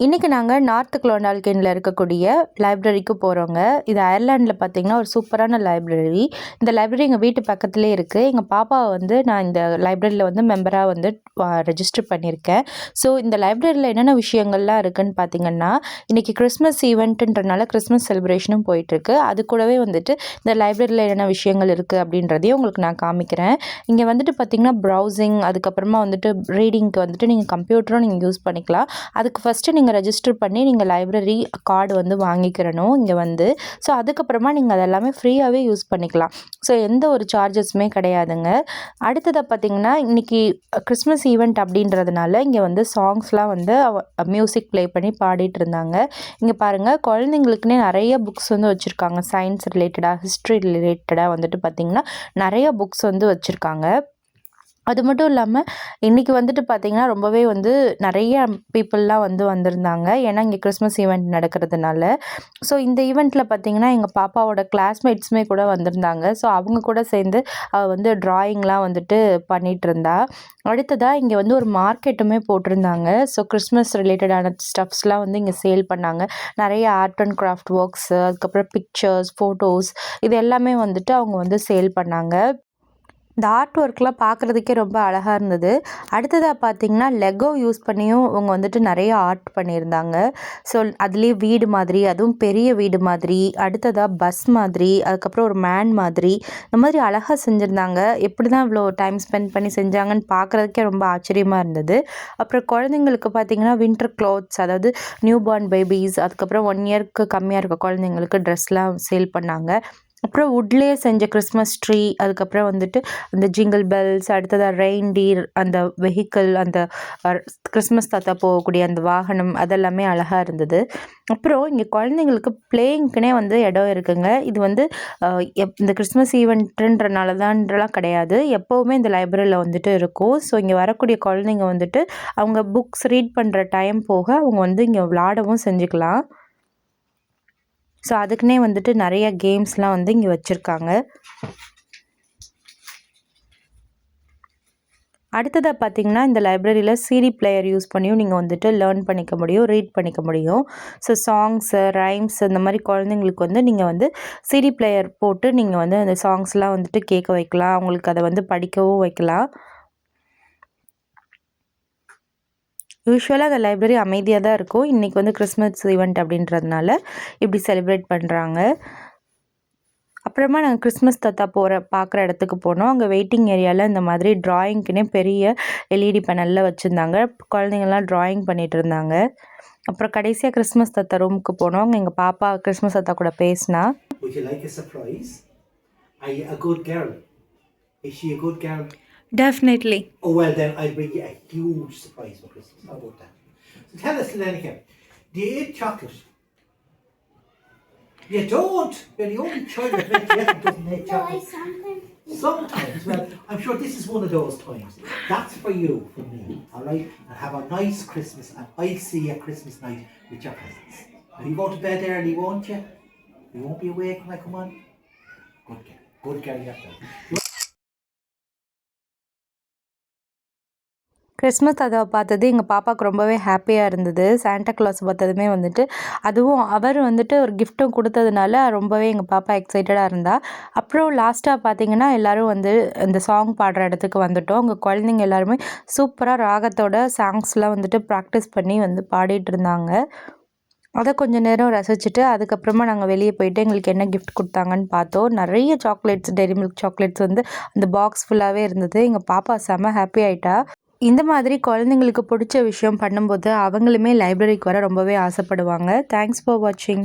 இன்றைக்கி நாங்கள் நார்த் குளோனால்கேனில் இருக்கக்கூடிய லைப்ரரிக்கு போகிறோங்க. இது அயர்லாண்டில் பார்த்திங்கன்னா ஒரு சூப்பரான லைப்ரரி. இந்த லைப்ரரி எங்கள் வீட்டு பக்கத்துலேயே இருக்குது. எங்கள் பாப்பாவை வந்து நான் இந்த லைப்ரரியில் வந்து மெம்பராக வந்து ரெஜிஸ்டர் பண்ணியிருக்கேன். ஸோ இந்த லைப்ரரியில் என்னென்ன விஷயங்கள்லாம் இருக்குதுன்னு பார்த்திங்கன்னா, இன்றைக்கி கிறிஸ்மஸ் ஈவெண்ட்டுன்றனால கிறிஸ்மஸ் செலிப்ரேஷனும் போயிட்டுருக்கு. அது கூடவே வந்துட்டு இந்த லைப்ரரியில் என்னென்ன விஷயங்கள் இருக்குது அப்படின்றதையும் உங்களுக்கு நான் காமிக்கிறேன். இங்கே வந்துட்டு பார்த்திங்கன்னா ப்ரௌசிங், அதுக்கப்புறமா வந்துட்டு ரீடிங்க்கு வந்துட்டு நீங்கள் கம்ப்யூட்டரும் நீங்கள் யூஸ் பண்ணிக்கலாம். அதுக்கு ஃபஸ்ட்டு நீங்கள் ரெஜிஸ்டர் பண்ணி நீங்கள் லைப்ரரி கார்டு வந்து வாங்கிக்கிறணும் இங்கே வந்து. ஸோ அதுக்கப்புறமா நீங்கள் அதெல்லாமே ஃப்ரீயாகவே யூஸ் பண்ணிக்கலாம். ஸோ எந்த ஒரு சார்ஜஸுமே கிடையாதுங்க. அடுத்ததாக பார்த்திங்கன்னா, இன்றைக்கி கிறிஸ்மஸ் ஈவெண்ட் அப்படின்றதுனால இங்கே வந்து சாங்ஸ்லாம் வந்து மியூசிக் ப்ளே பண்ணி பாடிட்டு இருந்தாங்க. இங்கே பாருங்கள், குழந்தைங்களுக்குன்னே நிறைய புக்ஸ் வந்து வச்சுருக்காங்க. சயின்ஸ் ரிலேட்டடாக, ஹிஸ்ட்ரி ரிலேட்டடாக வந்துட்டு பார்த்திங்கன்னா நிறைய புக்ஸ் வந்து வச்சுருக்காங்க. அது மட்டும் இல்லாமல் இன்றைக்கி வந்துட்டு பார்த்திங்கன்னா ரொம்பவே வந்து நிறைய பீப்புளெலாம் வந்து வந்திருந்தாங்க. ஏன்னா இங்கே கிறிஸ்மஸ் ஈவெண்ட் நடக்கிறதுனால. ஸோ இந்த ஈவெண்ட்டில் பார்த்திங்கன்னா எங்கள் பாப்பாவோட கிளாஸ்மேட்ஸுமே கூட வந்திருந்தாங்க. ஸோ அவங்க கூட சேர்ந்து வந்து ட்ராயிங்லாம் வந்துட்டு பண்ணிகிட்டு இருந்தா. அடுத்ததாக இங்கே வந்து ஒரு மார்க்கெட்டுமே போட்டிருந்தாங்க. ஸோ கிறிஸ்மஸ் ரிலேட்டடான ஸ்டஃப்ஸ்லாம் வந்து இங்கே சேல் பண்ணாங்க. நிறைய ஆர்ட் அண்ட் கிராஃப்ட் ஒர்க்ஸு, அதுக்கப்புறம் பிக்சர்ஸ், ஃபோட்டோஸ், இது எல்லாமே வந்துட்டு அவங்க வந்து சேல் பண்ணாங்க. இந்த ஆர்ட் ஒர்க்லாம் பார்க்குறதுக்கே ரொம்ப அழகாக இருந்தது. அடுத்ததாக பார்த்திங்கன்னா லெகோ யூஸ் பண்ணியும் அவங்க வந்துட்டு நிறைய ஆர்ட் பண்ணியிருந்தாங்க. ஸோ அதுலேயே வீடு மாதிரி, அதுவும் பெரிய வீடு மாதிரி, அடுத்ததாக பஸ் மாதிரி, அதுக்கப்புறம் ஒரு மேன் மாதிரி, இந்த மாதிரி அழகாக செஞ்சுருந்தாங்க. எப்படி தான் இவ்வளோ டைம் ஸ்பெண்ட் பண்ணி செஞ்சாங்கன்னு பார்க்குறதுக்கே ரொம்ப ஆச்சரியமாக இருந்தது. அப்புறம் குழந்தைங்களுக்கு பார்த்திங்கன்னா வின்டர் க்ளாத்ஸ், அதாவது நியூ பார்ன் பேபிஸ், அதுக்கப்புறம் 1 இயர்க்கு கம்மியாக இருக்க குழந்தைங்களுக்கு ட்ரெஸ்லாம் சேல் பண்ணாங்க. அப்புறம் வுட்லேயே செஞ்ச கிறிஸ்மஸ் ட்ரீ, அதுக்கப்புறம் வந்துட்டு அந்த ஜிங்கிள் பெல்ஸ், அடுத்ததாக ரெயின்டீர், அந்த வெஹிக்கிள், அந்த கிறிஸ்மஸ் தாத்தா போகக்கூடிய அந்த வாகனம், அதெல்லாமே அழகாக இருந்தது. அப்புறம் இங்கே குழந்தைங்களுக்கு பிளேயிங்க்குனே வந்து இடம் இருக்குங்க. இது வந்து இந்த கிறிஸ்மஸ் ஈவெண்ட்டுன்றனால தான்லாம் கிடையாது, எப்போவுமே இந்த லைப்ரரியில் வந்துட்டு இருக்கும். ஸோ இங்கே வரக்கூடிய குழந்தைங்க வந்துட்டு அவங்க புக்ஸ் ரீட் பண்ணுற டைம் போக அவங்க வந்து இங்கே விளாடவும் செஞ்சுக்கலாம். ஸோ அதுக்குன்னே வந்துட்டு நிறைய கேம்ஸ்லாம் வந்து இங்கே வச்சுருக்காங்க. அடுத்ததாக பார்த்திங்கன்னா, இந்த லைப்ரரியில் சிடி பிளேயர் யூஸ் பண்ணியும் நீங்கள் வந்துட்டு லேர்ன் பண்ணிக்க முடியும், ரீட் பண்ணிக்க முடியும். ஸோ சாங்ஸு, ரைம்ஸ், இந்த மாதிரி குழந்தைங்களுக்கு வந்து நீங்கள் வந்து சிடி பிளேயர் போட்டு நீங்கள் வந்து அந்த சாங்ஸ்லாம் வந்துட்டு கேட்க வைக்கலாம். அவங்களுக்கு அதை வந்து படிக்கவும் வைக்கலாம். யூஸ்வலாக அந்த லைப்ரரி அமைதியாக தான் இருக்கும். இன்றைக்கி வந்து கிறிஸ்மஸ் ஈவெண்ட் அப்படின்றதுனால இப்படி செலிப்ரேட் பண்ணுறாங்க. அப்புறமா நாங்கள் கிறிஸ்மஸ் தாத்தா பார்க்குற இடத்துக்கு போனோம். அங்கே வெயிட்டிங் ஏரியாவில் இந்த மாதிரி ட்ராயிங்க்குனே பெரிய எல்இடி பேனலில் வச்சுருந்தாங்க. குழந்தைங்கள்லாம் ட்ராயிங் பண்ணிகிட்டு இருந்தாங்க. அப்புறம் கடைசியாக கிறிஸ்மஸ் தாத்தா ரூமுக்கு போனோம். அங்கே எங்கள் பாப்பா கிறிஸ்மஸ் தாத்தா கூட பேசினா. Definitely. Oh, well, then I'll bring you a huge surprise for Christmas. How about that? So tell us, Lenica, do you eat chocolate? You don't? You're the only child that doesn't eat chocolate. Sometimes. Well, I'm sure this is one of those times. That's for you, for me, all right? And have a nice Christmas, and I'll see you Christmas night with your presents. Will you go to bed early, won't you? You won't be awake when I come on? Good girl. Good girl, you. Christmas தாத்தாவை பார்த்தது எங்கள் பாப்பாவுக்கு ரொம்பவே ஹாப்பியாக இருந்தது. Santa Claus பார்த்ததுமே வந்துட்டு, அதுவும் அவர் வந்துட்டு ஒரு கிஃப்ட்டும் கொடுத்ததுனால ரொம்பவே எங்கள் பாப்பா எக்ஸைட்டடாக இருந்தா. அப்புறம் லாஸ்ட்டாக பார்த்திங்கன்னா எல்லோரும் வந்து இந்த சாங் பாடுற இடத்துக்கு வந்துட்டோம். அங்கே குழந்தைங்க எல்லாருமே சூப்பராக ராகத்தோட சாங்ஸ்லாம் வந்துட்டு ப்ராக்டிஸ் பண்ணி வந்து பாடிட்டு இருந்தாங்க. அதை கொஞ்சம் நேரம் ரசிச்சுட்டு அதுக்கப்புறமா நாங்கள் வெளியே போயிட்டு எங்களுக்கு என்ன கிஃப்ட் கொடுத்தாங்கன்னு பார்த்தோம். நிறைய சாக்லேட்ஸ், டெய்ரி மில்க் சாக்லேட்ஸ் வந்து அந்த பாக்ஸ் ஃபுல்லாகவே இருந்தது. எங்கள் பாப்பா செம்ம ஹாப்பி ஆகிட்டா. இந்த மாதிரி குழந்தைங்களுக்கு பிடிச்ச விஷயம் பண்ணும்போது அவங்களுமே லைப்ரரிக்கு வர ரொம்பவே ஆசைப்படுவாங்க. தேங்க்ஸ் ஃபார் வாட்சிங்.